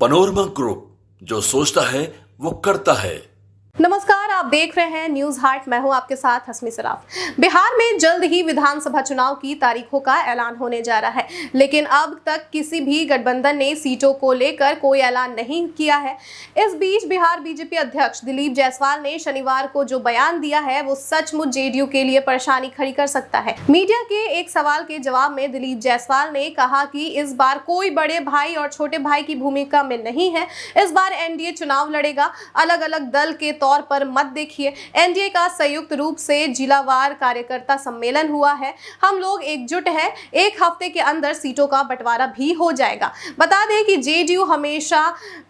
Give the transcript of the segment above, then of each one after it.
Panorama group, जो सोचता है वो करता है। नमस्कार, आप देख रहे हैं न्यूज हार्ट। मैं हूं आपके साथ हस्मी सराफ। बिहार में जल्द ही विधानसभा चुनाव की तारीखों का ऐलान होने जा रहा है, लेकिन अब तक किसी भी गठबंधन ने सीटों को लेकर कोई ऐलान नहीं किया है। इस बीच बिहार बीजेपी अध्यक्ष दिलीप जायसवाल ने शनिवार को जो बयान दिया है वो सचमुच जेडीयू के लिए परेशानी खड़ी कर सकता है। मीडिया के एक सवाल के जवाब में दिलीप जायसवाल ने कहा कि इस बार कोई बड़े भाई और छोटे भाई की भूमिका में नहीं है। इस बार एनडीए चुनाव लड़ेगा। अलग अलग दल के तौर पर मत देखिए। एनडीए का संयुक्त रूप से जिलावार कार्यकर्ता सम्मेलन हुआ है। हम लोग एकजुट हैं। एक हफ्ते के अंदर सीटों का बंटवारा भी हो जाएगा। बता दें कि जेडीयू हमेशा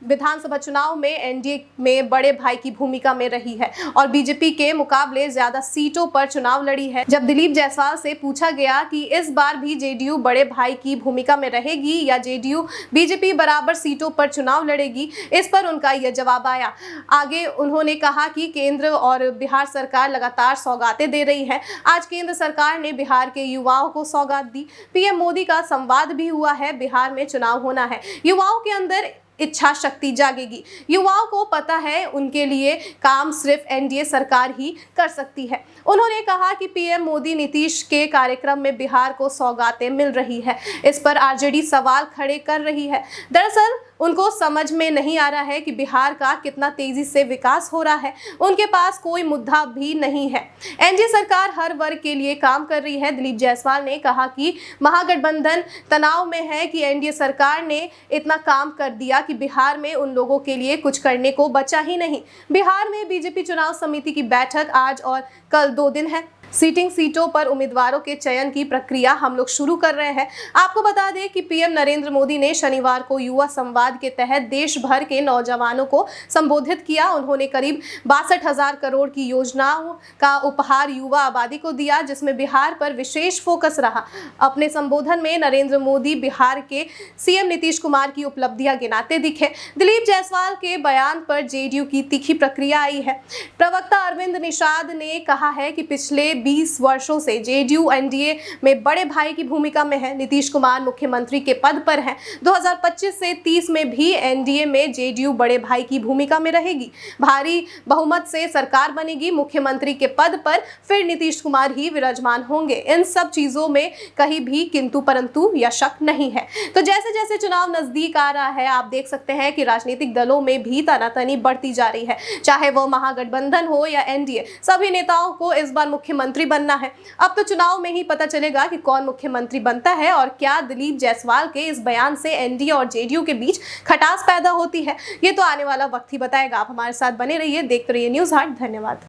विधानसभा चुनाव में एनडीए में बड़े भाई की भूमिका में रही है और बीजेपी के मुकाबले ज्यादा सीटों पर चुनाव लड़ी है। जब दिलीप जायसवाल से पूछा गया कि इस बार भी जेडीयू बड़े भाई की भूमिका में रहेगी या जेडीयू बीजेपी बराबर सीटों पर चुनाव लड़ेगी, इस पर उनका यह जवाब आया। आगे उन्होंने कहा कि केंद्र और बिहार सरकार लगातार सौगातें दे रही है। आज केंद्र सरकार ने बिहार के युवाओं को सौगात दी। पीएम मोदी का संवाद भी हुआ है। बिहार में चुनाव होना है, युवाओं के अंदर इच्छा शक्ति जागेगी। युवाओं को पता है उनके लिए काम सिर्फ एनडीए सरकार ही कर सकती है। उन्होंने कहा कि पीएम मोदी नीतीश के कार्यक्रम में बिहार को सौगातें मिल रही है। इस पर आरजेडी सवाल खड़े कर रही है। दरअसल उनको समझ में नहीं आ रहा है कि बिहार का कितना तेजी से विकास हो रहा है। उनके पास कोई मुद्दा भी नहीं है। एनडीए सरकार हर वर्ग के लिए काम कर रही है। दिलीप जायसवाल ने कहा कि महागठबंधन तनाव में है कि एनडीए सरकार ने इतना काम कर दिया कि बिहार में उन लोगों के लिए कुछ करने को बचा ही नहीं। बिहार में बीजेपी चुनाव समिति की बैठक आज और कल 2 दिन है। सीटों पर उम्मीदवारों के चयन की प्रक्रिया हम लोग शुरू कर रहे हैं। आपको बता दें कि पीएम नरेंद्र मोदी ने शनिवार को युवा संवाद के तहत देश भर के नौजवानों को संबोधित किया। उन्होंने करीब 62,000 करोड़ की योजनाओं का उपहार युवा आबादी को दिया, जिसमें बिहार पर विशेष फोकस रहा। अपने संबोधन में नरेंद्र मोदी बिहार के सीएम नीतीश कुमार की उपलब्धियां गिनाते दिखे। दिलीप जायसवाल के बयान पर जेडीयू की तीखी प्रतिक्रिया आई है। प्रवक्ता अरविंद निषाद ने कहा है कि पिछले 20 वर्षों से जेडीयू एनडीए में बड़े भाई की भूमिका में है। नीतीश कुमार मुख्यमंत्री के पद पर हैं। 2025 से 30 में भी एनडीए में जेडीयू बड़े भाई की भूमिका में रहेगी। भारी बहुमत से सरकार बनेगी। मुख्यमंत्री के पद पर फिर नीतीश कुमार ही विराजमान होंगे। इन सब चीजों में कहीं भी किंतु परंतु या शक नहीं है। तो जैसे जैसे चुनाव नजदीक आ रहा है, आप देख सकते हैं कि राजनीतिक दलों में भी तनातनी बढ़ती जा रही है। चाहे वो महागठबंधन हो या एनडीए, सभी नेताओं को इस बार मुख्यमंत्री बनना है। अब तो चुनाव में ही पता चलेगा कि कौन मुख्यमंत्री बनता है और क्या दिलीप जायसवाल के इस बयान से एनडीए और जेडीयू के बीच खटास पैदा होती है। ये तो आने वाला वक्त ही बताएगा। आप हमारे साथ बने रहिए, देखते रहिए न्यूज हार्ट। धन्यवाद।